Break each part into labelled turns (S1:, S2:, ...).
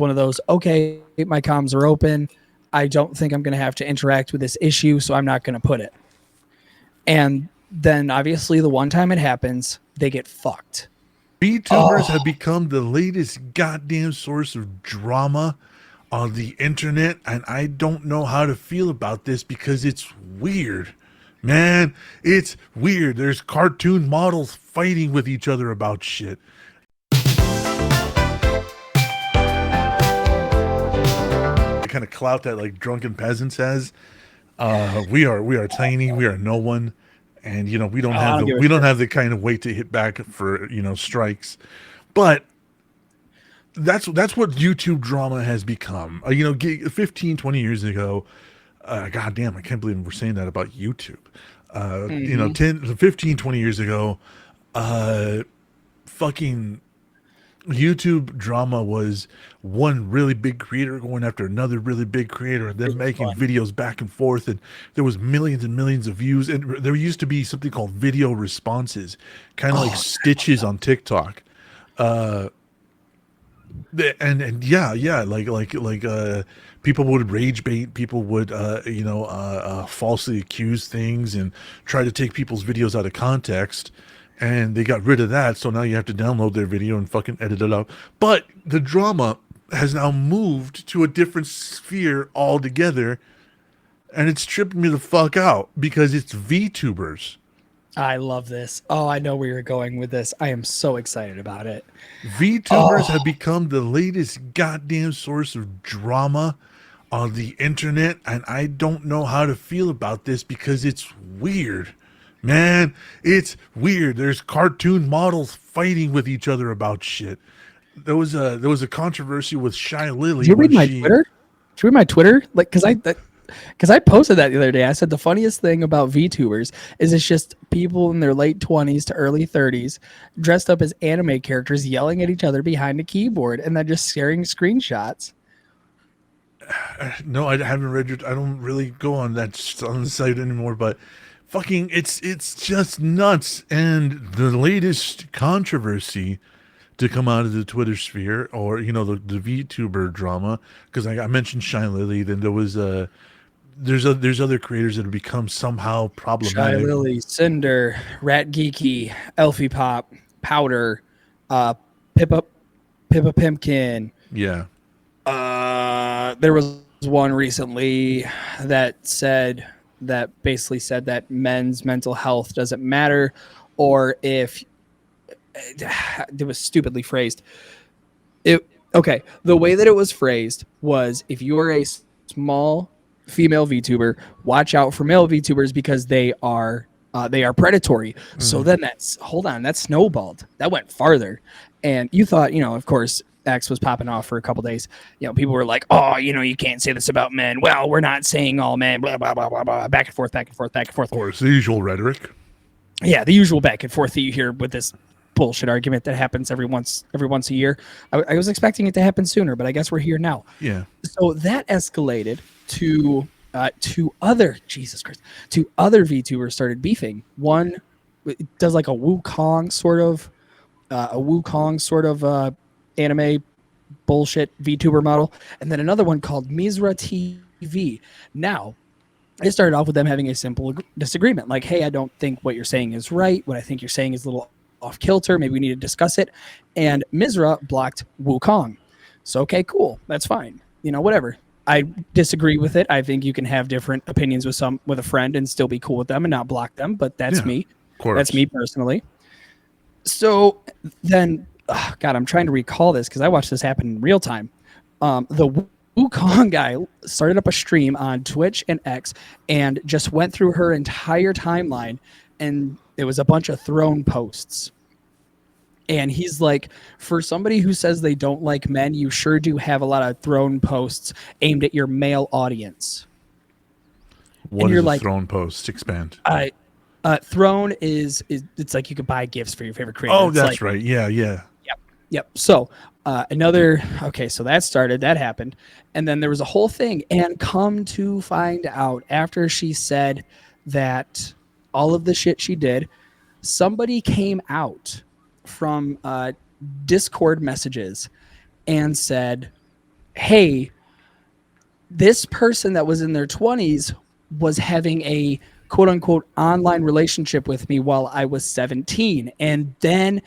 S1: one of those, okay, my comms are open. I don't think I'm going to have to interact with this issue, so I'm not going to put it. And then obviously the one time it happens, they get fucked.
S2: VTubers have become the latest goddamn source of drama on the internet, and I don't know how to feel about this because it's weird. Man, it's weird. There's cartoon models fighting with each other about shit. The kind of clout that like drunken peasants has. We are tiny. We are no one, and you know we don't have the kind of weight to hit back for strikes. But that's what YouTube drama has become. 15, 20 years ago, God damn, I can't believe we're saying that about YouTube. 10, 15, 20 years ago, fucking YouTube drama was one really big creator going after another really big creator and then making videos back and forth, and there was millions and millions of views, and there used to be something called video responses, kind of like stitches on TikTok. And people would rage bait, people would falsely accuse things and try to take people's videos out of context, and they got rid of that, so now you have to download their video and fucking edit it up. But the drama has now moved to a different sphere altogether, and it's tripping me the fuck out because it's VTubers.
S1: I love this. Oh, I know where you're going with this. I am so excited about it.
S2: VTubers have become the latest goddamn source of drama on the internet, and I don't know how to feel about this because it's weird. Man, it's weird. There's cartoon models fighting with each other about shit. There was a controversy with Shy Lily.
S1: Did you read my Twitter? Did you read my Twitter? Like, because I posted that the other day. I said the funniest thing about VTubers is it's just people in their late 20s to early 30s dressed up as anime characters yelling at each other behind a keyboard and then just sharing screenshots.
S2: No, I haven't read your. I don't really go on the site anymore, but fucking, it's just nuts. And the latest controversy to come out of the Twitter sphere, or the VTuber drama, because I mentioned Shy Lily, then there was there's other creators that have become somehow problematic.
S1: Shy Lily, Cinder, Rat Geeky, Elfie Pop, Powder, Pippa Pimpkin.
S2: Yeah.
S1: There was one recently that basically said that men's mental health doesn't matter, or if it was stupidly phrased. The way that it was phrased was, if you are a small female VTuber, watch out for male VTubers because they are predatory. So then that snowballed. That went farther. And you thought, of course, X was popping off for a couple days. People were like, oh, you can't say this about men. Well, we're not saying all men, blah, blah, blah, blah, blah, back and forth. Of
S2: course, the usual rhetoric.
S1: Yeah, the usual back and forth that you hear with this bullshit argument that happens every once a year. I was expecting it to happen sooner, but I guess we're here now.
S2: Yeah.
S1: So that escalated to other VTubers started beefing. One does like a Wukong sort of anime bullshit VTuber model, and then another one called Mizra TV. Now, it started off with them having a simple disagreement, like, hey, I don't think what you're saying is right. What I think you're saying is a little off kilter. Maybe we need to discuss it. And Mizra blocked Wukong. So, okay, cool. That's fine. Whatever. I disagree with it. I think you can have different opinions with a friend and still be cool with them and not block them, but that's me.
S2: Of course.
S1: That's me personally. So then, God, I'm trying to recall this because I watched this happen in real time. The Wukong guy started up a stream on Twitch and X and just went through her entire timeline, and it was a bunch of throne posts. And he's like, for somebody who says they don't like men, you sure do have a lot of throne posts aimed at your male audience.
S2: What is a throne post? Expand.
S1: Throne is it's like you could buy gifts for your favorite creator.
S2: Oh, that's right. Yeah.
S1: Yep. So so that happened. And then there was a whole thing. And come to find out, after she said that all of the shit she did, somebody came out from Discord messages and said, hey, this person that was in their 20s was having a quote unquote online relationship with me while I was 17. And then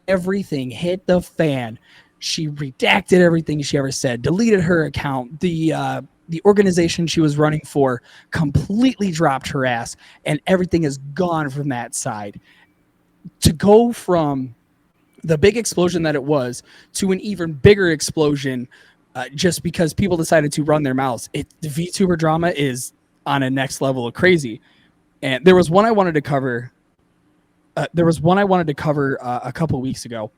S1: everything hit the fan. She redacted everything she ever said, deleted her account. The organization she was running for completely dropped her ass, and everything is gone from that side. To go from the big explosion that it was to an even bigger explosion just because people decided to run their mouths. The VTuber drama is on a next level of crazy. And there was one I wanted to cover. A couple weeks ago,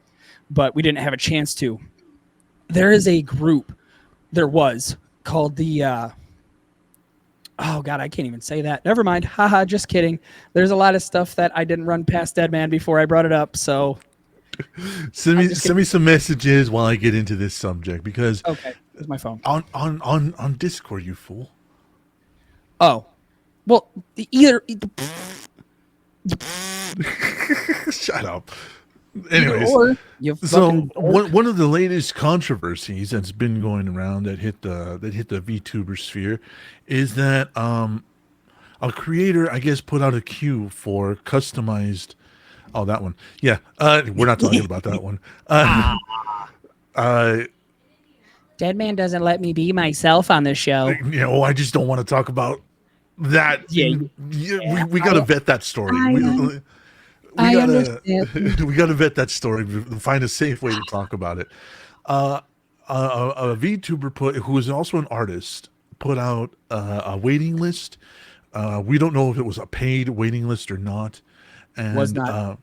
S1: but we didn't have a chance to. There is a group. There was called the. Oh God, I can't even say that. Never mind. Haha, just kidding. There's a lot of stuff that I didn't run past Deadman before I brought it up. So
S2: send me some messages while I get into this subject, because
S1: okay, there's my phone
S2: on Discord, you fool.
S1: Oh, well, either.
S2: Shut up. Anyways, so one of the latest controversies that's been going around that hit the VTuber sphere is that a creator, I guess, put out a queue for customized. Oh, that one. Yeah, we're not talking about that one.
S1: Deadman doesn't let me be myself on the show.
S2: You know, I just don't want to talk about that. Yeah, we got to vet that story. We gotta vet that story. Find a safe way to talk about it. A VTuber who is also an artist, put out a waiting list. We don't know if it was a paid waiting list or not. And
S1: was not.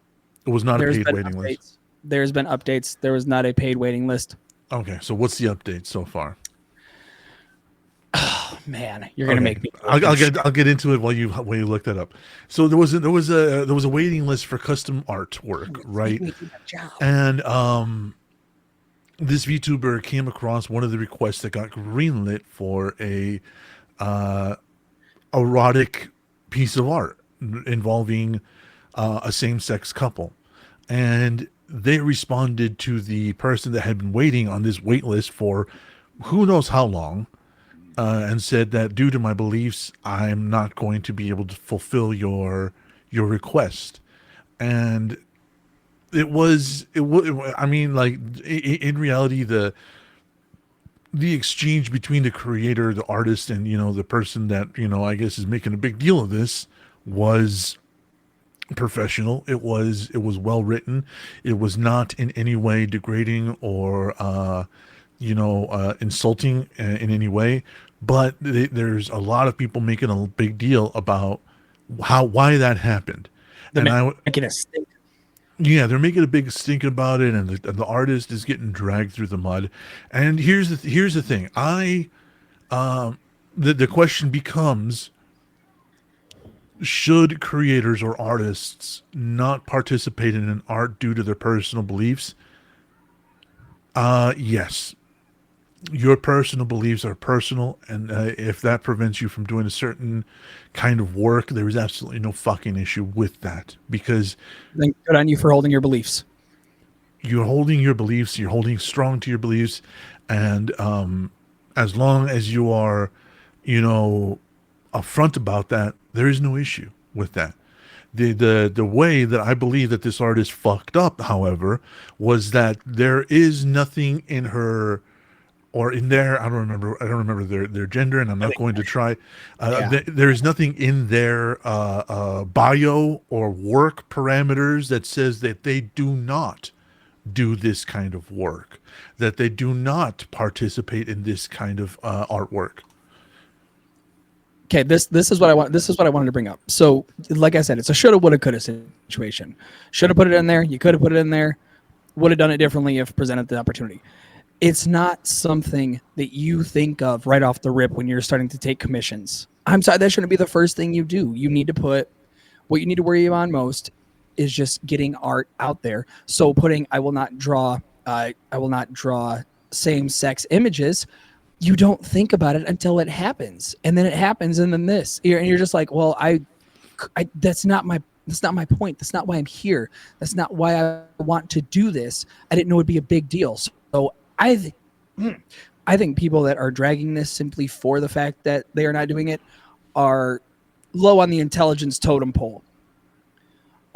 S2: It was not a paid waiting list.
S1: There's been updates. There was not a paid waiting list.
S2: Okay, so what's the update so far?
S1: Oh man, you're gonna make me.
S2: I'll get into it while you look that up. So there was a waiting list for custom artwork, right? And this VTuber came across one of the requests that got greenlit for a erotic piece of art involving a same-sex couple, and they responded to the person that had been waiting on this wait list for who knows how long. And said that due to my beliefs, I'm not going to be able to fulfill your request. And I mean, like, in reality, the exchange between the creator, the artist, and, you know, the person that, you know, I guess is making a big deal of this was professional. It was well written. It was not in any way degrading or insulting in any way. But there's a lot of people making a big deal about why that happened.
S1: Making a stink.
S2: Yeah, they're making a big stink about it, and the artist is getting dragged through the mud. And here's the thing. The question becomes: should creators or artists not participate in an art due to their personal beliefs? Yes. Your personal beliefs are personal, and if that prevents you from doing a certain kind of work, there is absolutely no fucking issue with that, because
S1: then good on you for holding your beliefs.
S2: You're holding your beliefs, you're holding strong to your beliefs, and as long as you are, you know, upfront about that, there is no issue with that. The way that I believe that this artist fucked up, however, was that there is nothing in her or in there, I don't remember their gender, and I'm not going to try. There's nothing in their bio or work parameters that says that they do not do this kind of work, that they do not participate in this kind of artwork.
S1: Okay, this is what I want. This is what I wanted to bring up. So, like I said, it's a shoulda, woulda, coulda situation. Shoulda put it in there. You could have put it in there. Would have done it differently if presented the opportunity. It's not something that you think of right off the rip when you're starting to take commissions. I'm sorry, that shouldn't be the first thing you do. You need to put what you need to worry about most is just getting art out there. So putting I will not draw same-sex images. You don't think about it until it happens, and then it happens, and then this, and you're just like, well, I that's not my point. That's not why I'm here. That's not why I want to do this. I didn't know it'd be a big deal. So I I think people that are dragging this simply for the fact that they are not doing it are low on the intelligence totem pole.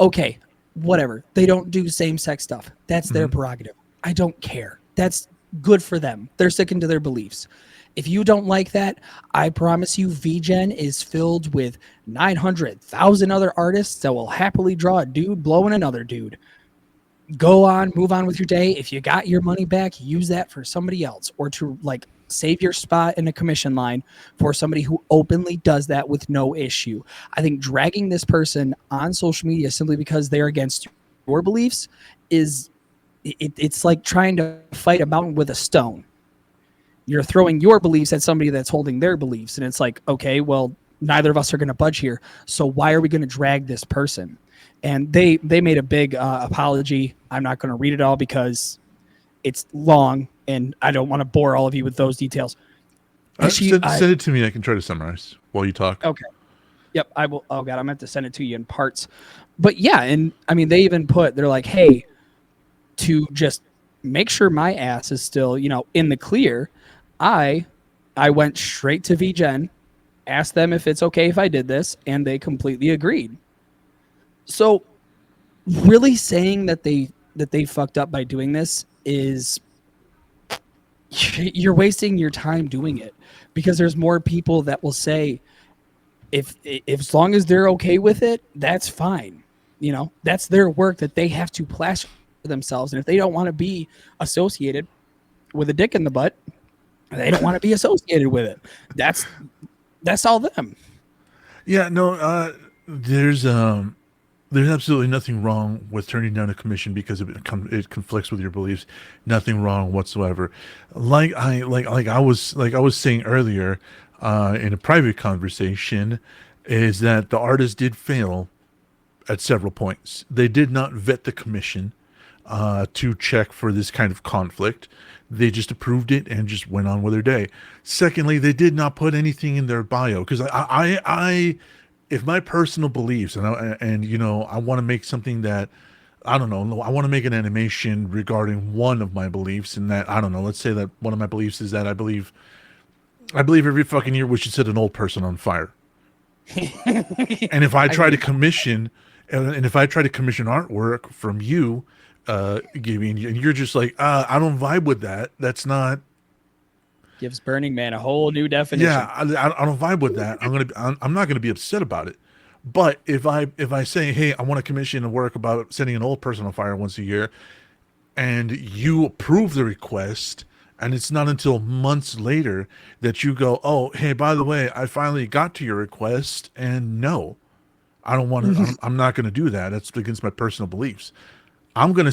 S1: Okay, whatever. They don't do same-sex stuff. That's their prerogative. I don't care. That's good for them. They're sticking to their beliefs. If you don't like that, I promise you VGen is filled with 900,000 other artists that will happily draw a dude blowing another dude. Go on, move on with your day. If you got your money back, use that for somebody else, or to like save your spot in a commission line for somebody who openly does that with no issue. I think dragging this person on social media simply because they're against your beliefs is it's like trying to fight a mountain with a stone. You're throwing your beliefs at somebody that's holding their beliefs, and it's like, okay, well, neither of us are going to budge here, so why are we going to drag this person? And they made a big apology. I'm not going to read it all because it's long, and I don't want to bore all of you with those details.
S2: Send it to me. I can try to summarize while you talk.
S1: Okay. Yep, I will. Oh, God, I meant to send it to you in parts. But, yeah, and, I mean, they even they're like, hey, to just make sure my ass is still, in the clear, I went straight to VGen, asked them if it's okay if I did this, and they completely agreed. So really saying that they fucked up by doing this is you're wasting your time doing it, because there's more people that will say if as long as they're okay with it, that's fine. That's their work that they have to plaster themselves. And if they don't want to be associated with a dick in the butt, they don't want to be associated with it. That's all them.
S2: Yeah, no, there's absolutely nothing wrong with turning down a commission because it conflicts with your beliefs. Nothing wrong whatsoever. Like I was saying earlier in a private conversation, is that the artist did fail at several points. They did not vet the commission to check for this kind of conflict. They just approved it and just went on with their day. Secondly, they did not put anything in their bio, because I if my personal beliefs and I want to make something that, I don't know, I want to make an animation regarding one of my beliefs, and that, I don't know, let's say that one of my beliefs is that I believe every fucking year we should set an old person on fire. And if I try to commission artwork from you, Gibby, and you're just like, I don't vibe with that. That's not.
S1: Gives Burning Man a whole new definition.
S2: Yeah, I don't vibe with that. I'm not gonna be upset about it. But if I say, hey, I want to commission a work about setting an old person on fire once a year, and you approve the request, and it's not until months later that you go, oh, hey, by the way, I finally got to your request, and no, I don't want to. I'm not gonna do that. That's against my personal beliefs. I'm gonna,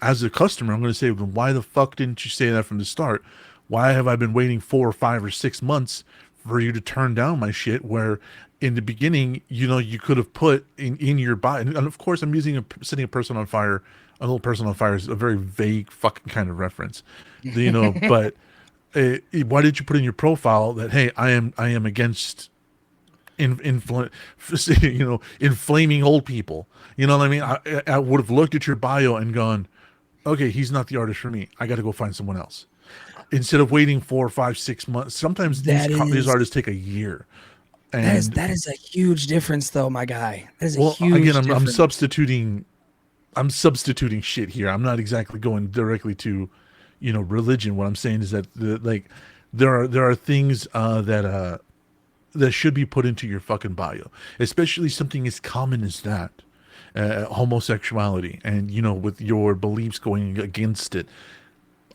S2: as a customer, I'm gonna say, well, why the fuck didn't you say that from the start? Why have I been waiting 4 or 5 or 6 months for you to turn down my shit, where in the beginning, you could have put in your bio, and of course I'm using setting a person on fire, an old person on fire is a very vague fucking kind of reference, but why did you put in your profile that, hey, I am against inflaming old people? You know what I mean? I would have looked at your bio and gone, okay, he's not the artist for me. I got to go find someone else. Instead of waiting 4, 5, 6 months, sometimes these artists take a year. And
S1: that is a huge difference, though, my guy. That is a huge
S2: again,
S1: difference.
S2: I'm substituting shit here. I'm not exactly going directly to, religion. What I'm saying is that there are things that should be put into your fucking bio, especially something as common as that, homosexuality, and with your beliefs going against it.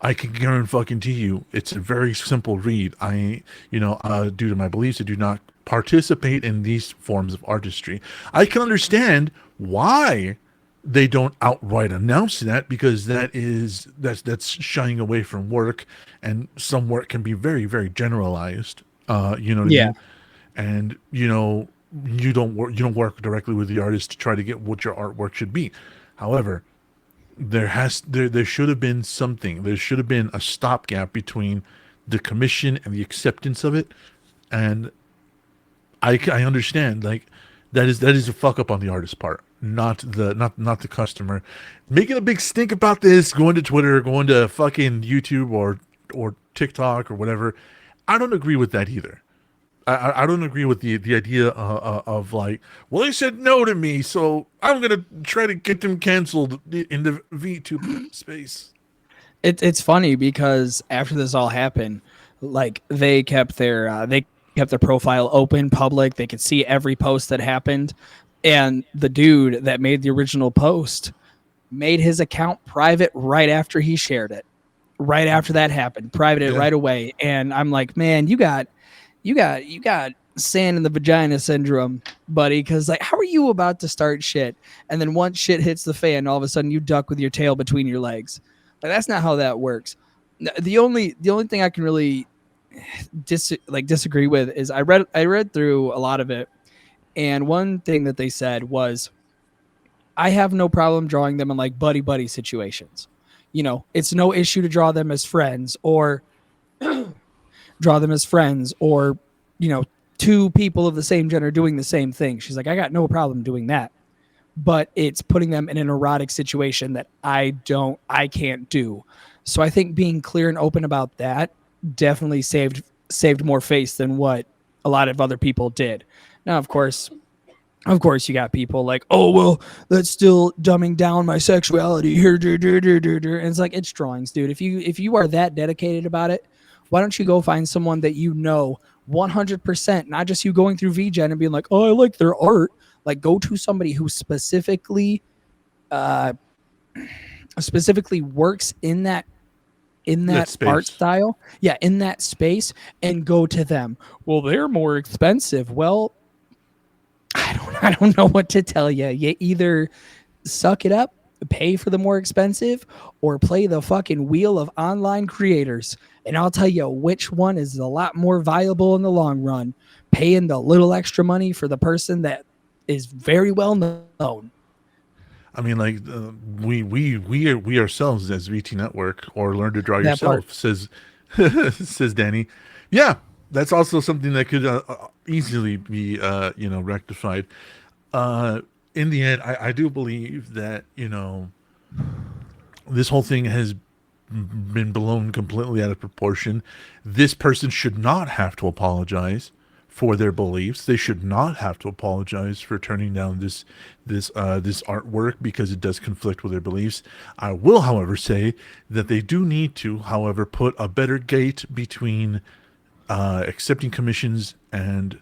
S2: I can guarantee you it's a very simple read. Due to my beliefs, I do not participate in these forms of artistry. I can understand why they don't outright announce that, because that's shying away from work, and some work can be very, very generalized. What I mean? And you don't work directly with the artist to try to get what your artwork should be. However, there should have been something. There should have been a stopgap between the commission and the acceptance of it. And I understand, like, that is a fuck up on the artist's part, not the customer. Making a big stink about this, going to Twitter, going to fucking YouTube, or TikTok or whatever. I don't agree with that either. I don't agree with the idea of like, well, they said no to me, so I'm gonna try to get them canceled in the VTuber space.
S1: It's funny because after this all happened, like they kept their profile open, public. They could see every post that happened, and the dude that made the original post made his account private right after he shared it. Right after that happened, private it right away, and I'm like, man, you got sand in the vagina syndrome, buddy, because like how are you about to start shit and then once shit hits the fan all of a sudden you duck with your tail between your legs? Like that's not how that works. The only thing I can really disagree with is I read through a lot of it, and one thing that they said was I have no problem drawing them in like buddy situations. It's no issue to draw them as friends or two people of the same gender doing the same thing. She's like, I got no problem doing that. But it's putting them in an erotic situation that I can't do. So I think being clear and open about that definitely saved more face than what a lot of other people did. Now, of course, you got people like, oh, well, that's still dumbing down my sexuality here. And it's like, it's drawings, dude. If you are that dedicated about it, why don't you go find someone that 100%, not just you going through VGen and being like, oh, I like their art. Like, go to somebody who specifically works in that art style. Yeah, in that space, and go to them. Well, they're more expensive. Well, I don't know what to tell you. You either suck it up, pay for the more expensive, or play the fucking wheel of online creators. And I'll tell you which one is a lot more viable in the long run. Paying the little extra money for the person that is very well known.
S2: I mean, like we ourselves as VT Network or Learn to Draw Yourself says says Danny. Yeah, that's also something that could easily be rectified. In the end, I do believe that this whole thing has been blown completely out of proportion. This person should not have to apologize for their beliefs. They should not have to apologize for turning down this artwork because it does conflict with their beliefs. I will, however, say that they do need to, however, put a better gate between accepting commissions and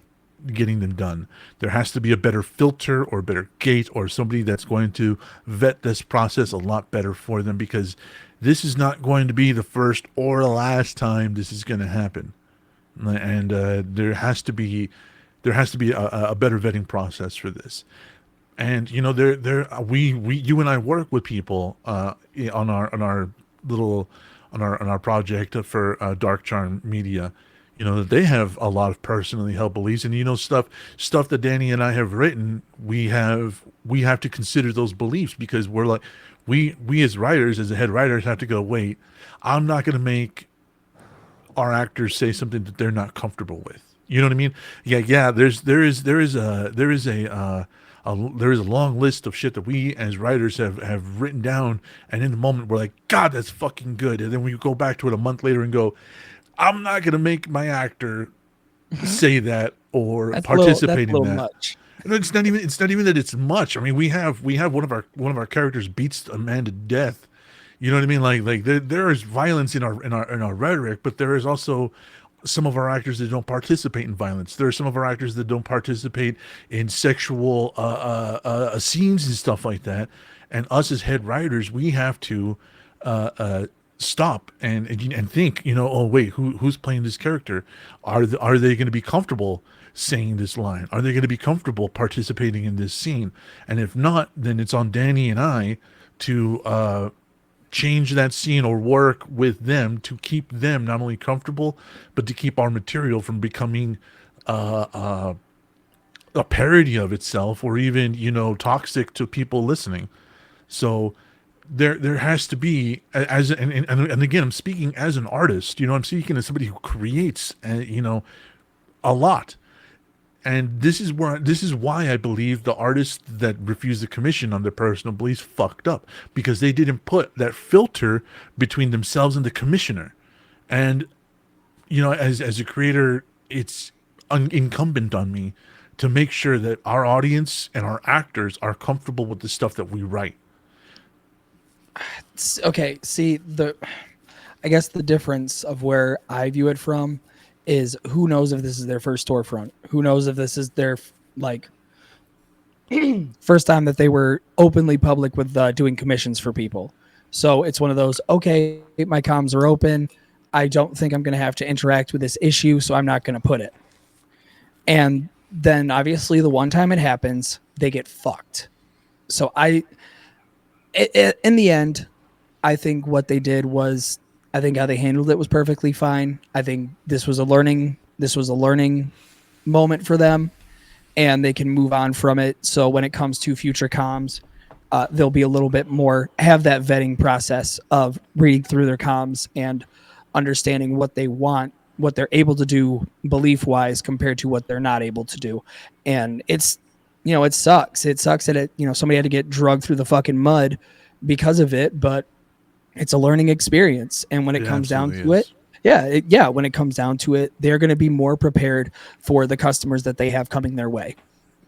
S2: getting them done. There has to be a better filter or a better gate or somebody that's going to vet this process a lot better for them, because this is not going to be the first or the last time this is going to happen. And there has to be a better vetting process for this. And you and I work with people on our project for Dark Charm Media. They have a lot of personally held beliefs, and stuff that Danny and I have written, we have to consider those beliefs, because we're like, we as writers, as the head writers, have to go, wait, I'm not going to make our actors say something that they're not comfortable with. You know what I mean? Yeah. There is a long list of shit that we as writers have written down, and in the moment we're like, God, that's fucking good. And then we go back to it a month later and go, I'm not gonna make my actor say that or participate in that.
S1: Much.
S2: And it's not even that it's much. I mean, we have one of our characters beats a man to death. You know what I mean? Like there is violence in our rhetoric, but there is also some of our actors that don't participate in violence. There are some of our actors that don't participate in sexual scenes and stuff like that. And us as head writers, we have to stop and think. Oh wait, who's playing this character? Are they going to be comfortable saying this line? Are they going to be comfortable participating in this scene? And if not, then it's on Danny and I to change that scene or work with them to keep them not only comfortable, but to keep our material from becoming a parody of itself, or even toxic to people listening. So there has to be, and again, I'm speaking as an artist. I'm speaking as somebody who creates a lot. And this is why I believe the artists that refused the commission on their personal beliefs fucked up, because they didn't put that filter between themselves and the commissioner. And as a creator, it's incumbent on me to make sure that our audience and our actors are comfortable with the stuff that we write.
S1: Okay, see, I guess the difference of where I view it from is who knows if this is their first storefront? Who knows if this is their like first time that they were openly public with doing commissions for people. So it's one of those, okay, my comms are open. I don't think I'm going to have to interact with this issue, so I'm not going to put it. And then obviously the one time it happens, they get fucked. So in the end, I think what they did was, I think how they handled it was perfectly fine. I think this was a learning moment for them, and they can move on from it. So when it comes to future comms, they'll be a little bit more, have that vetting process of reading through their comms and understanding what they want, what they're able to do belief wise compared to what they're not able to do. And it's, it sucks. It sucks that somebody had to get drugged through the fucking mud because of it, but it's a learning experience. And when it comes down to it, when it comes down to it, they're going to be more prepared for the customers that they have coming their way.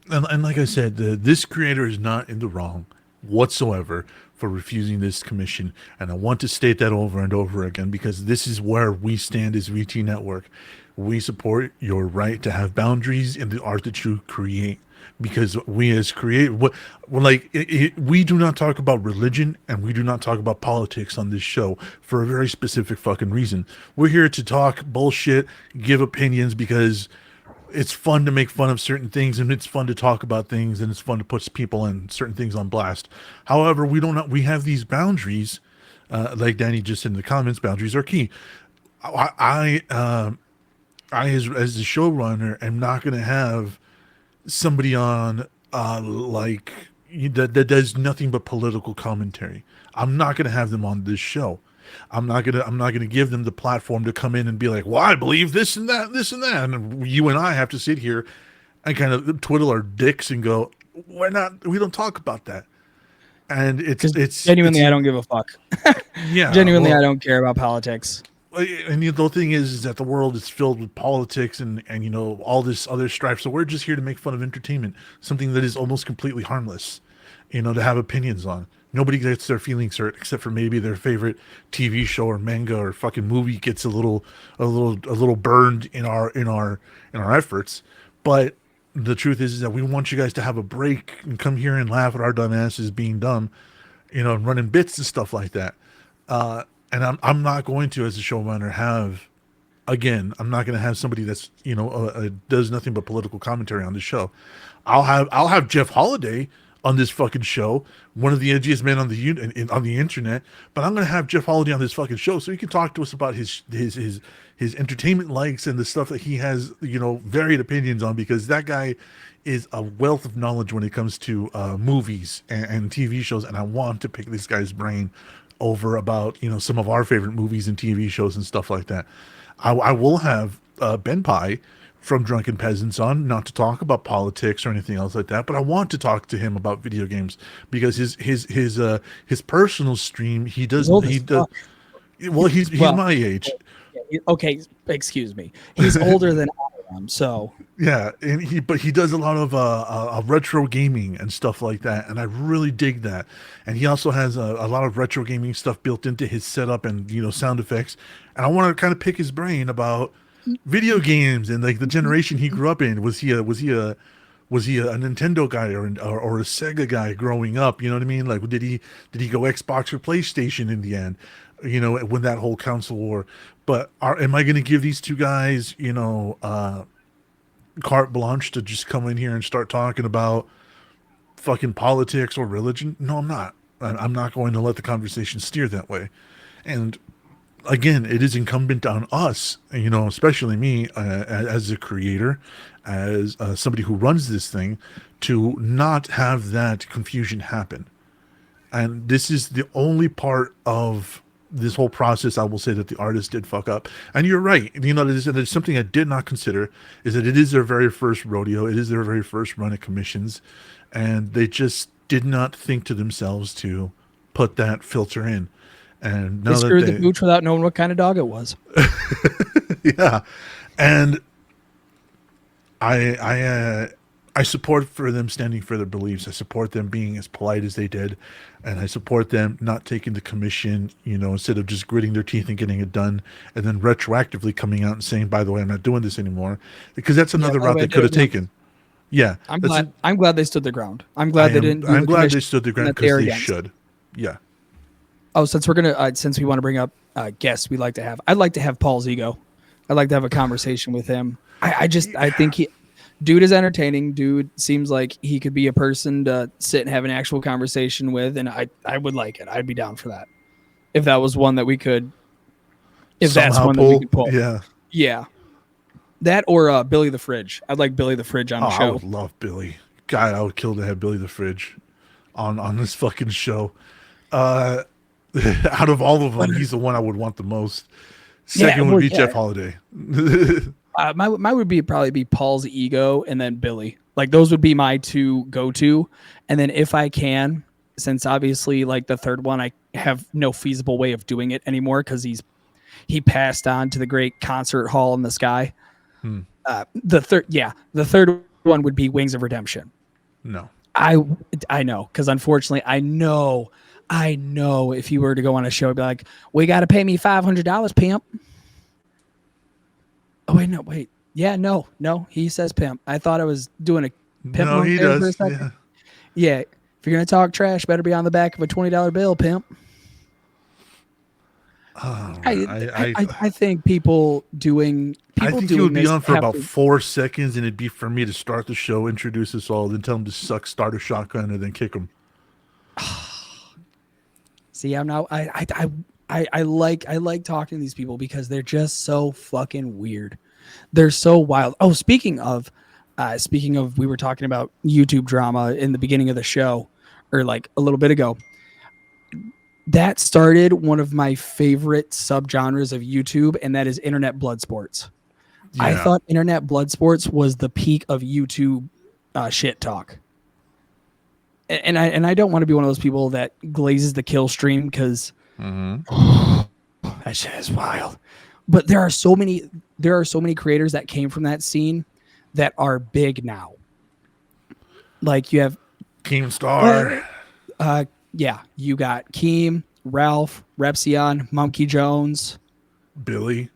S2: And like I said, this creator is not in the wrong whatsoever for refusing this commission. And I want to state that over and over again, because this is where we stand as VT Network. We support your right to have boundaries in the art that you create, because we as we do not talk about religion and we do not talk about politics on this show for a very specific fucking reason. We're here to talk bullshit, give opinions, because it's fun to make fun of certain things, and it's fun to talk about things, and it's fun to put people and certain things on blast. However, we have these boundaries, like Danny just said in the comments. Boundaries are key. I as the showrunner am not going to have somebody on that does nothing but political commentary. I'm not going to have them on this show. I'm not gonna give them the platform to come in and be like, well, I believe this and that, and you and I have to sit here and kind of twiddle our dicks and go, we don't talk about that. And it's
S1: genuinely, I don't give a fuck.
S2: Yeah,
S1: genuinely, I don't care about politics.
S2: And the thing is that the world is filled with politics and all this other strife. So we're just here to make fun of entertainment, something that is almost completely harmless, to have opinions on. Nobody gets their feelings hurt except for maybe their favorite TV show or manga or fucking movie gets a little burned in our efforts. But the truth is that we want you guys to have a break and come here and laugh at our dumb asses being dumb, and running bits and stuff like that. And I'm not going to, as a showrunner, I'm not going to have somebody that's does nothing but political commentary on the show. I'll have Jeff Holiday on this fucking show, one of the edgiest men on the internet. But I'm going to have Jeff Holiday on this fucking show so he can talk to us about his entertainment likes and the stuff that he has, varied opinions on, because that guy is a wealth of knowledge when it comes to movies and TV shows. And I want to pick this guy's brain over about, some of our favorite movies and TV shows and stuff like that. I will have Ben Pye from Drunken Peasants on, not to talk about politics or anything else like that, but I want to talk to him about video games, because his personal stream, he does. Well, he's my age.
S1: Okay, excuse me. He's older than I am, so
S2: yeah, and he does a lot of retro gaming and stuff like that, and I really dig that. And he also has a lot of retro gaming stuff built into his setup and sound effects. And I want to kind of pick his brain about video games and like the generation he grew up in. Was he a Nintendo guy or a Sega guy growing up? You know what I mean? Like, did he go Xbox or PlayStation in the end? When that whole console war. But am I going to give these two guys, carte blanche to just come in here and start talking about fucking politics or religion? No, I'm not. I'm not going to let the conversation steer that way. And again, it is incumbent on us, especially me as a creator, as somebody who runs this thing, to not have that confusion happen. And this is the only part of this whole process I will say that the artist did fuck up. And you're right. There's something I did not consider, is that it is their very first rodeo. It is their very first run of commissions. And they just did not think to themselves to put that filter in. And now
S1: they screwed the gooch without knowing what kind of dog it was.
S2: Yeah, and I support for them standing for their beliefs. I support them being as polite as they did, and I support them not taking the commission. Instead of just gritting their teeth and getting it done, and then retroactively coming out and saying, "By the way, I'm not doing this anymore," because that's
S1: Yeah,
S2: another
S1: by the
S2: route
S1: way, I
S2: they could
S1: did
S2: have
S1: it now.
S2: taken. Yeah,
S1: I'm glad they stood their ground. I'm glad they didn't do
S2: I'm
S1: the
S2: glad they
S1: commission
S2: stood their ground
S1: that they
S2: because
S1: are
S2: they
S1: against.
S2: should. Yeah.
S1: Oh, since we want to bring up guests we like to have, I'd like to have Paul's ego. I'd like to have a conversation with him. I think dude is entertaining. Dude seems like he could be a person to sit and have an actual conversation with, and I would like it. I'd be down for that if that was one that we could. If that's
S2: Somehow
S1: one that we
S2: pull.
S1: could pull,
S2: Yeah.
S1: yeah, that or Billy the Fridge. I'd like Billy the Fridge on
S2: Oh,
S1: the
S2: I
S1: show.
S2: would love Billy. God, I would kill to have Billy the Fridge on this fucking show. Uh, out of all of them, he's the one I would want the most.
S1: Yeah,
S2: Second would
S1: well,
S2: be
S1: yeah.
S2: Jeff Holiday.
S1: My would be probably be Paul's ego and then Billy. Like those would be my two go to, and then if I can, since obviously like the third one, I have no feasible way of doing it anymore because he passed on to the great concert hall in the sky.
S2: Hmm.
S1: The third one would be Wings of Redemption.
S2: No.
S1: I I know because unfortunately I know if you were to go on a show, it'd be like, we got to pay me $500, pimp. Oh wait, no, wait. Yeah, no. He says pimp. I thought I was doing a pimp
S2: No,
S1: monk
S2: he
S1: there for a
S2: does.
S1: second.
S2: Yeah.
S1: Yeah. If you're gonna talk trash, better be on the back of a $20 bill, pimp.
S2: Oh,
S1: I think
S2: I think he
S1: doing
S2: would be
S1: this
S2: on for
S1: have
S2: about
S1: to
S2: 4 seconds, and it'd be for me to start the show, introduce us all, then tell him to suck, start a shotgun, and then kick him.
S1: see. I'm now. I like talking to these people because they're just so fucking weird. They're so wild. Oh, speaking of, we were talking about YouTube drama in the beginning of the show, or like a little bit ago. That started one of my favorite subgenres of YouTube, and that is internet blood sports. I
S2: Yeah.
S1: thought internet blood sports was the peak of YouTube shit talk. And I don't want to be one of those people that glazes the kill stream because that shit is wild. But there are so many creators that came from that scene that are big now. Like you have
S2: Keemstar.
S1: yeah, you got Keem, Ralph, Repsion, Monkey Jones,
S2: Billy.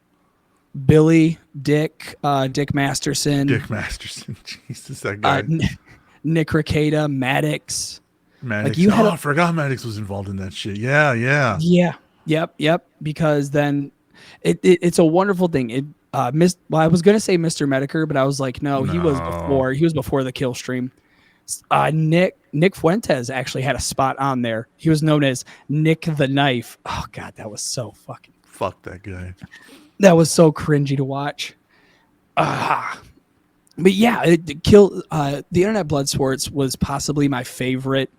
S1: Billy, Dick Masterson,
S2: Dick Masterson. Jesus, that guy.
S1: Nick Ricada, Maddox.
S2: Maddox.
S1: Like you had
S2: I forgot Maddox was involved in that shit. Yeah.
S1: yeah, yep. Because then it's a wonderful thing. I was gonna say Mr. Medicare, but I was like, no, he was before the kill stream. Nick Fuentes actually had a spot on there. He was known as Nick the Knife. Oh god, that was so fucking.
S2: Fuck that guy.
S1: That was so cringy to watch. But yeah, the internet blood sports was possibly my favorite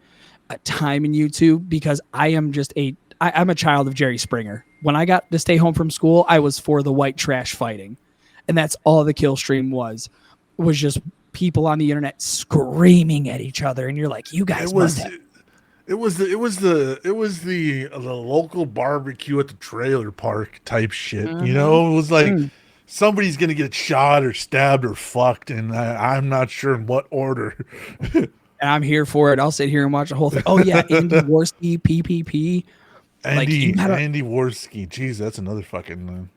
S1: time in YouTube because I'm a child of Jerry Springer. When I got to stay home from school, I was for the white trash fighting, and that's all the kill stream was just people on the internet screaming at each other, and you're like, you guys
S2: It was the local barbecue at the trailer park type shit. It was like somebody's gonna get shot or stabbed or fucked, and I'm not sure in what order.
S1: And I'm here for it. I'll sit here and watch the whole thing. Oh yeah, Andy Worski, PPP.
S2: Andy Worski. Jeez, that's another fucking.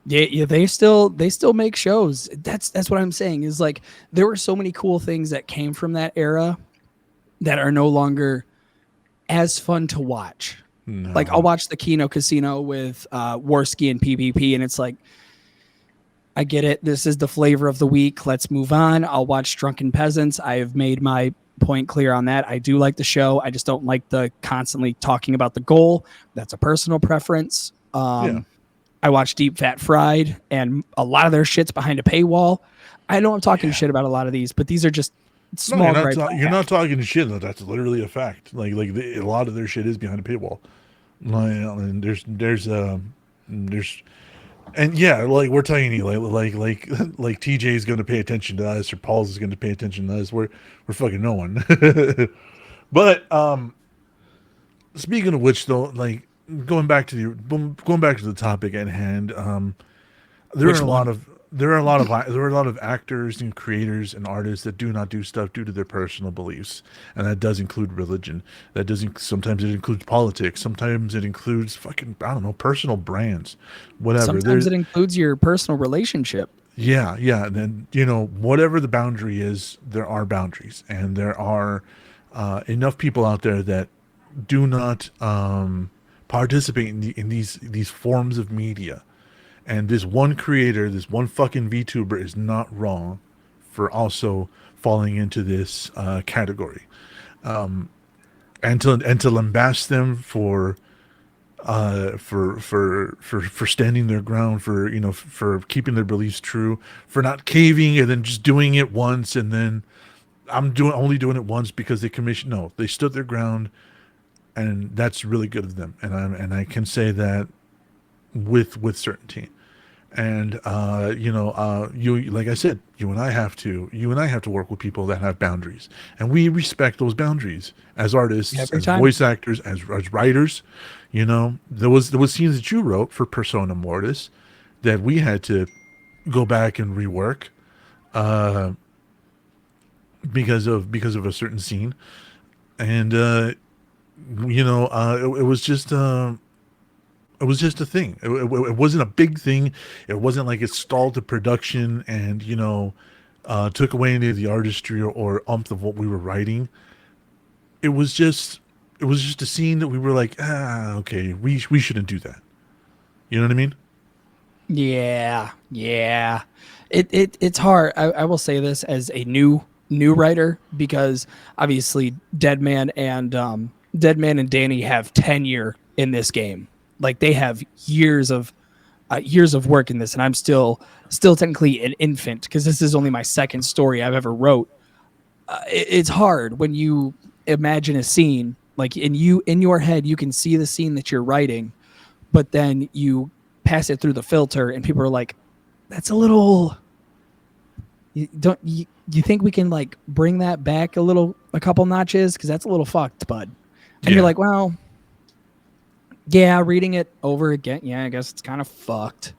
S1: Yeah, they still make shows. That's what I'm saying. Is like there were so many cool things that came from that era that are no longer as fun to watch.
S2: No.
S1: Like I'll watch the Kino Casino with Worski and PPP, and it's like, I get it. This is the flavor of the week. Let's move on. I'll watch Drunken Peasants. I have made my point clear on that. I do like the show. I just don't like the constantly talking about the goal. That's a personal preference. I watch Deep Fat Fried, and a lot of their shit's behind a paywall. I know I'm talking shit about a lot of these, but these are just small gripes.
S2: You're not talking shit. That's literally a fact. Like a lot of their shit is behind a paywall. And there's and yeah, like we're telling you, like TJ is going to pay attention to us, or Paul's is going to pay attention to us. We're fucking no one. But speaking of which, though, like going back to the topic at hand, there are
S1: Which
S2: a
S1: one?
S2: lot of there are a lot of there are a lot of actors and creators and artists that do not do stuff due to their personal beliefs, and that does include religion. That doesn't. Sometimes it includes politics. Sometimes it includes fucking, I don't know, personal brands, whatever.
S1: Sometimes
S2: There's
S1: it includes your personal relationship.
S2: yeah, yeah, and then whatever the boundary is, there are boundaries, and there are enough people out there that do not participate in these forms of media. And this one creator, this one fucking VTuber, is not wrong for also falling into this category. And to lambast them for standing their ground, for for keeping their beliefs true, for not caving and then just doing it once, and then only doing it once because they commissioned. No, they stood their ground, and that's really good of them. And I can say that with certainty. And you, like I said, you and I have to work with people that have boundaries, and we respect those boundaries as artists,
S1: Every
S2: as
S1: time.
S2: voice actors, as writers. There was scenes that you wrote for Persona Mortis that we had to go back and rework because of a certain scene. And it was just it was just a thing. It wasn't a big thing. It wasn't like it stalled the production and took away any of the artistry or umph of what we were writing. It was just a scene that we were like, okay, we shouldn't do that. You know what I mean?
S1: Yeah, yeah. It's hard. I will say this as a new writer, because obviously Deadman and Danny have tenure in this game. Like, they have years of work in this, and I'm still technically an infant because this is only my second story I've ever wrote. It's hard when you imagine a scene, like, in your head you can see the scene that you're writing, but then you pass it through the filter and people are like, that's a little, you think we can like bring that back a couple notches, because that's a little fucked, bud. And you're like, well, yeah, reading it over again, yeah, I guess it's kind of fucked.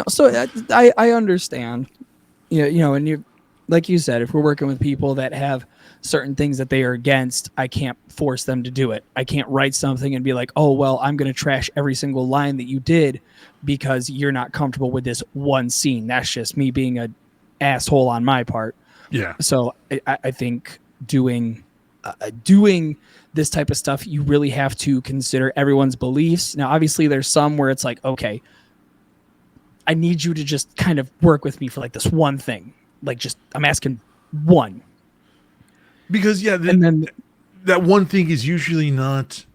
S1: So I understand. And you, like you said, if we're working with people that have certain things that they are against, I can't force them to do it. I can't write something and be like, oh, well, I'm going to trash every single line that you did because you're not comfortable with this one scene. That's just me being an asshole on my part.
S2: Yeah.
S1: So I think doing this type of stuff, you really have to consider everyone's beliefs. Now, obviously, there's some where it's like, okay, I need you to just kind of work with me for like this one thing. Like, just, I'm asking one.
S2: Because
S1: And then
S2: that one thing is usually not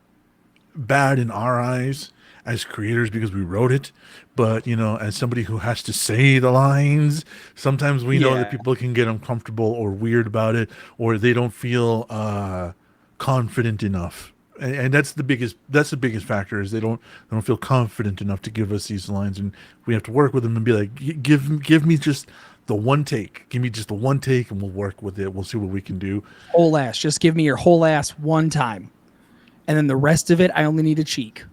S2: bad in our eyes as creators because we wrote it, but as somebody who has to say the lines, sometimes we know that people can get uncomfortable or weird about it, or they don't feel confident enough. And that's the biggest factor, is they don't feel confident enough to give us these lines, and we have to work with them and be like, give me just the one take. Give me just the one take, and we'll work with it. We'll see what we can do.
S1: Whole ass. Just give me your whole ass one time, and then the rest of it, I only need a cheek.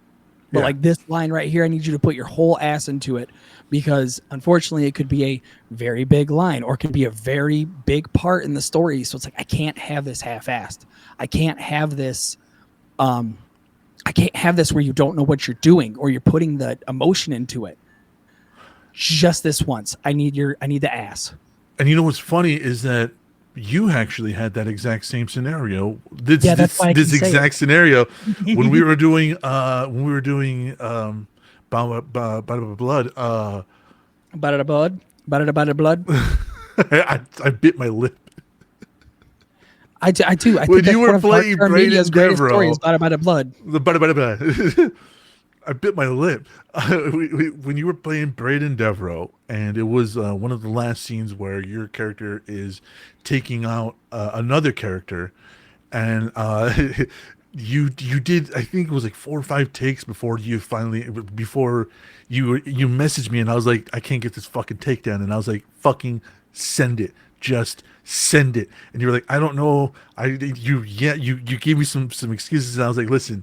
S1: But like this line right here, I need you to put your whole ass into it, because unfortunately, it could be a very big line, or it could be a very big part in the story. So it's like, I can't have this half-assed. I can't have this. I can't have this where you don't know what you're doing, or you're putting the emotion into it. Just this once. I need the ass.
S2: And you know what's funny is that you actually had that exact same scenario. This exact scenario when we were doing blood.
S1: Blood.
S2: I bit my lip.
S1: I do. I
S2: when
S1: think
S2: you were playing Braden's
S1: stories about blood.
S2: I bit my lip when you were playing Braden Devereaux, and it was one of the last scenes where your character is taking out another character, and you did, I think it was like 4 or 5 takes before you messaged me, and I was like, I can't get this fucking takedown, and I was like, fucking send it. Just send it. And you were like, I don't know. You gave me some excuses, and I was like, listen,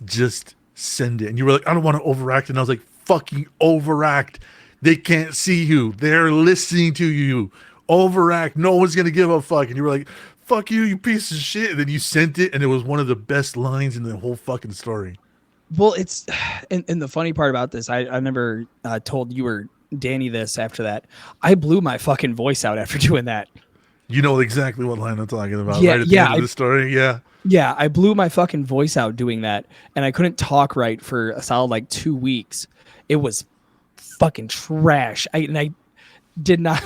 S2: just send it. And you were like, I don't want to overact. And I was like, fucking overact. They can't see you. They're listening to you. Overact. No one's gonna give a fuck. And you were like, fuck you, you piece of shit. And then you sent it, and it was one of the best lines in the whole fucking story.
S1: Well, it's and the funny part about this, I never told you or Danny this after that. I blew my fucking voice out after doing that.
S2: You know exactly what line I'm talking about,
S1: Yeah,
S2: right at the
S1: yeah,
S2: end of the story. Yeah.
S1: yeah. I blew my fucking voice out doing that, and I couldn't talk right for a solid like 2 weeks. It was fucking trash. I did not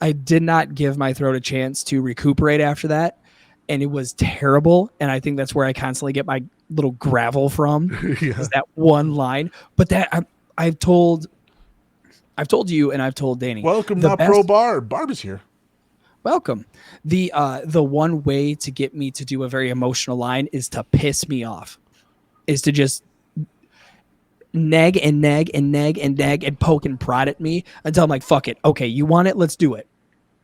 S1: I did not give my throat a chance to recuperate after that, and it was terrible. And I think that's where I constantly get my little gravel from,
S2: Yeah.
S1: is that one line. But I've told you and I've told Danny
S2: Welcome,
S1: the
S2: not pro
S1: best.
S2: Barb. Barb is here.
S1: Welcome. The one way to get me to do a very emotional line is to piss me off, is to just nag and nag and nag and nag and poke and prod at me until I'm like, fuck it. Okay, you want it? Let's do it.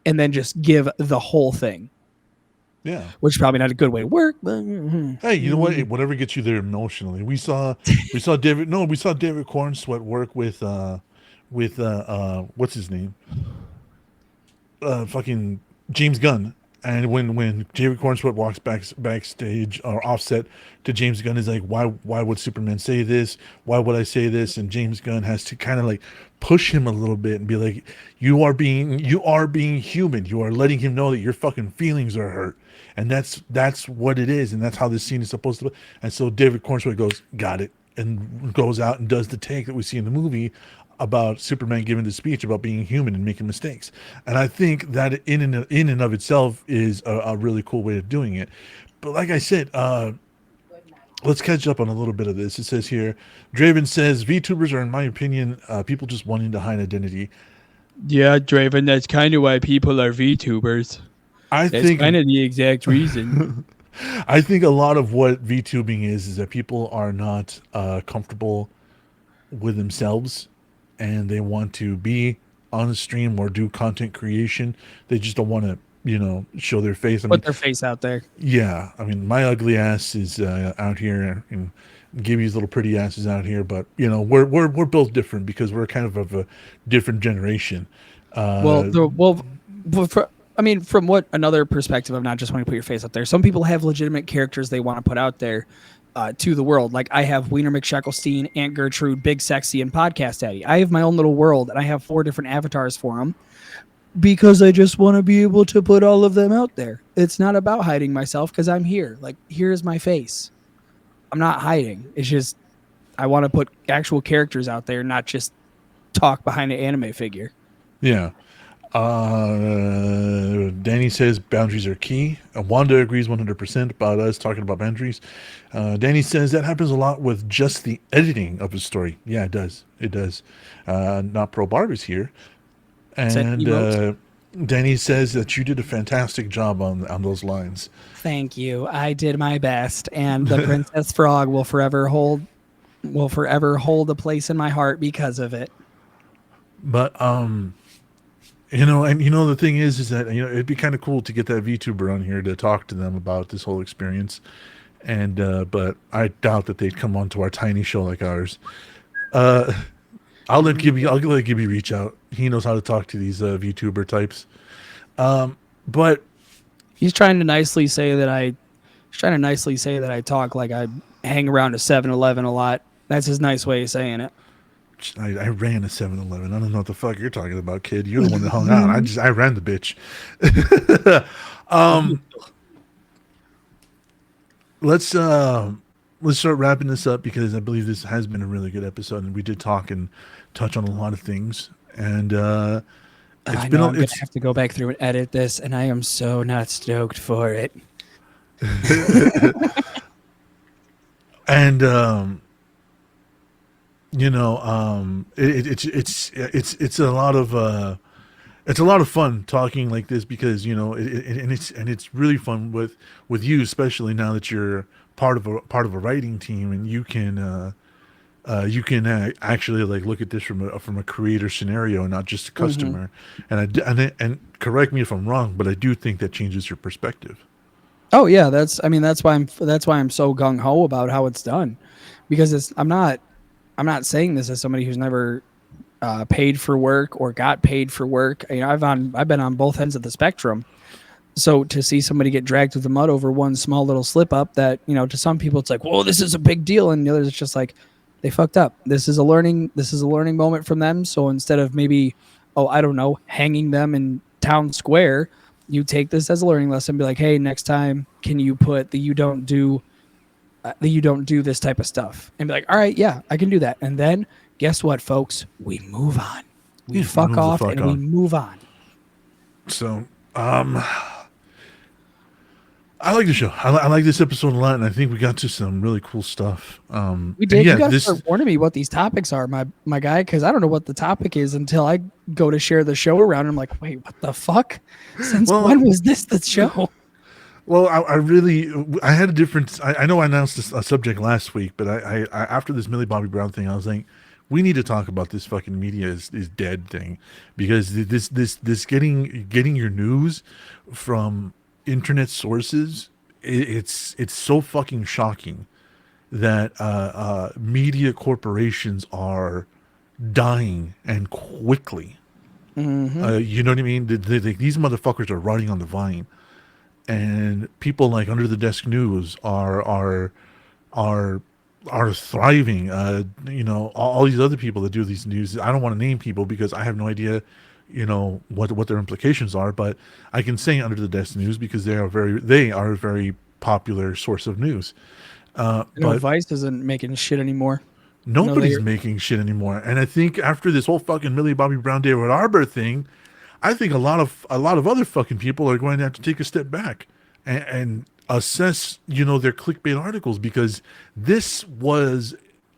S1: And then just give the whole thing.
S2: Yeah.
S1: Which is probably not a good way to work. But,
S2: Hey, you know what? Whatever gets you there emotionally. We saw David Cornsweet work with what's his name? Fucking James Gunn. And when David Cornsweet walks backstage or offset to James Gunn, is like, why would Superman say this? Why would I say this? And James Gunn has to kind of like push him a little bit and be like, you are being human. You are letting him know that your fucking feelings are hurt. And that's what it is, and that's how this scene is supposed to be. And so David Cornsweet goes, got it, and goes out and does the take that we see in the movie about Superman giving the speech about being human and making mistakes. And I think that in and of itself is a really cool way of doing it. But like I said, let's catch up on a little bit of this. It says here, Draven says, VTubers are, in my opinion, people just wanting to hide identity.
S1: yeah, Draven, that's kind of why people are VTubers.
S2: I think
S1: kind of the exact reason.
S2: I think a lot of what VTubing is that people are not comfortable with themselves, and they want to be on the stream or do content creation. They just don't want to, show their face.
S1: Put their face out there.
S2: Yeah. I mean, my ugly ass is out here, and Gibby's little pretty ass is out here. But we're both different because we're kind of a different generation.
S1: From what another perspective of not just wanting to put your face out there, some people have legitimate characters they want to put out there to the world. Like I have Wiener McShacklestein, Aunt Gertrude, Big Sexy, and Podcast Daddy. I have my own little world, and I have 4 different avatars for them because I just want to be able to put all of them out there. It's not about hiding myself because I'm here. Like, here's my face. I'm not hiding. It's just I want to put actual characters out there, not just talk behind an anime figure.
S2: Yeah. Danny says boundaries are key. Wanda agrees 100% about us talking about boundaries. Danny says that happens a lot with just the editing of a story. Yeah, it does. It does. Not pro Barbie's here. And Danny says that you did a fantastic job on those lines.
S1: Thank you. I did my best, and the Princess Frog will forever hold a place in my heart because of it.
S2: But the thing is that it'd be kind of cool to get that VTuber on here to talk to them about this whole experience, and but I doubt that they'd come onto our tiny show like ours. I'll let Gibby reach out. He knows how to talk to these VTuber types. But
S1: he's trying to nicely say that I talk like I hang around a 7-Eleven a lot. That's his nice way of saying it.
S2: I ran a 7-Eleven. I don't know what the fuck you're talking about, kid. You're the one that hung out. I ran the bitch. Let's start wrapping this up because I believe this has been a really good episode, and we did talk and touch on a lot of things. And I'm gonna
S1: have to go back through and edit this, and I am so not stoked for it.
S2: And it's a lot of fun talking like this because it's really fun with you, especially now that you're part of a writing team, and you can actually like look at this from a creator scenario and not just a customer. Mm-hmm. And correct me if I'm wrong, but I do think that changes your perspective.
S1: Oh yeah, that's why I'm so gung ho about how it's done, because I'm not I'm not saying this as somebody who's never paid for work or got paid for work. You know, I've been on both ends of the spectrum. So to see somebody get dragged through the mud over one small little slip up that, you know, to some people it's like, whoa, this is a big deal. And the others it's just like, they fucked up. This is a learning moment from them. So instead of maybe, oh, I don't know, hanging them in town square, you take this as a learning lesson, be like, hey, next time, can you put the you don't do this type of stuff, and be like, all right, yeah, I can do that. And then guess what, folks? We move on. We fuck off and we move on.
S2: So, I like the show. I like this episode a lot, and I think we got to some really cool stuff.
S1: We did. Yeah, you guys start warning me what these topics are, my guy, because I don't know what the topic is until I go to share the show around. And I'm like, wait, what the fuck? Since when was this the show?
S2: Well, I had a different. I know I announced a subject last week, but I after this Millie Bobby Brown thing, I was like, we need to talk about this fucking media is dead thing, because this getting your news from internet sources, it's so fucking shocking that media corporations are dying, and quickly.
S1: Mm-hmm.
S2: You know what I mean? These motherfuckers are riding on the vine, and people like Under the Desk News are thriving. You know, all these other people that do these news. I don't want to name people because I have no idea, you know, what their implications are, but I can say Under the Desk News because they are a very popular source of news. But
S1: Vice isn't making shit anymore.
S2: Nobody's making shit anymore. And I think after this whole fucking Millie Bobby Brown David Arbor thing, I think a lot of other fucking people are going to have to take a step back and assess, you know, their clickbait articles, because this was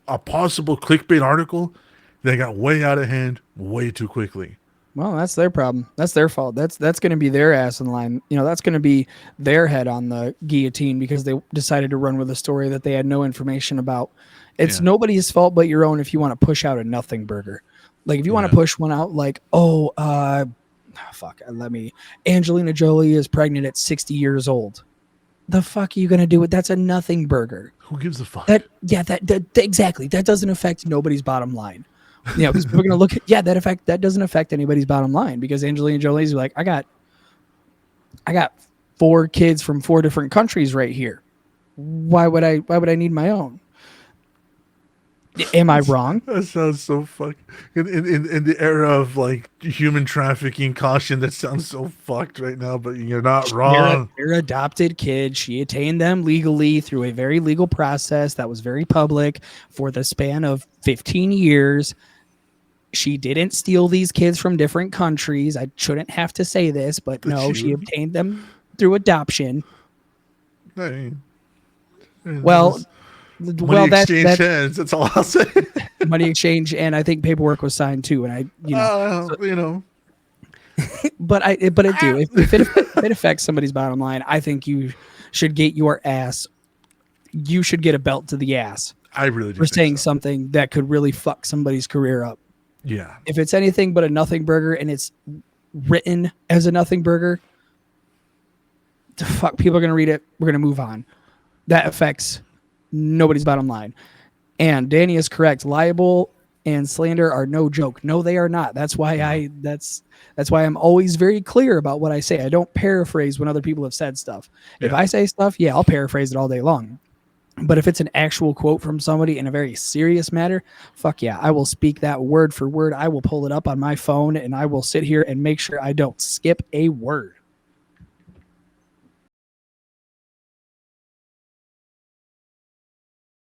S2: a possible clickbait article that got way out of hand way too quickly.
S1: Well, that's their problem. That's their fault. That's going to be their ass in line. You know, that's going to be their head on the guillotine because they decided to run with a story that they had no information about. It's nobody's fault but your own if you want to push out a nothing burger. Like if you want to push one out like, Angelina Jolie is pregnant at 60 years old. The fuck are you going to do with that's a nothing burger?
S2: Who gives a fuck?
S1: That exactly. That doesn't affect nobody's bottom line. You know, because people are going to look at, that doesn't affect anybody's bottom line, because Angelina Jolie's like, I got 4 kids from 4 different countries right here. Why would I need my own? Am I wrong?
S2: That sounds so fucked. In the era of like human trafficking caution, that sounds so fucked right now, but you're not wrong.
S1: They're adopted kids. She attained them legally through a very legal process that was very public for the span of 15 years. She didn't steal these kids from different countries. I shouldn't have to say this, but no, she obtained them through adoption.
S2: Money exchange hands. That's all I'll say.
S1: Money exchange, and I think paperwork was signed too. And but it do. If it affects somebody's bottom line, I think you should get your ass. You should get a belt to the ass.
S2: I really do
S1: for saying something that could really fuck somebody's career up.
S2: Yeah.
S1: If it's anything but a nothing burger and it's written as a nothing burger, the fuck, people are gonna read it. We're gonna move on. That affects nobody's bottom line. And Danny is correct. Libel and slander are no joke. No, they are not. That's why that's why I'm always very clear about what I say. I don't paraphrase when other people have said stuff. Yeah. If I say stuff, I'll paraphrase it all day long. But if it's an actual quote from somebody in a very serious matter, fuck yeah, I will speak that word for word. I will pull it up on my phone and I will sit here and make sure I don't skip a word.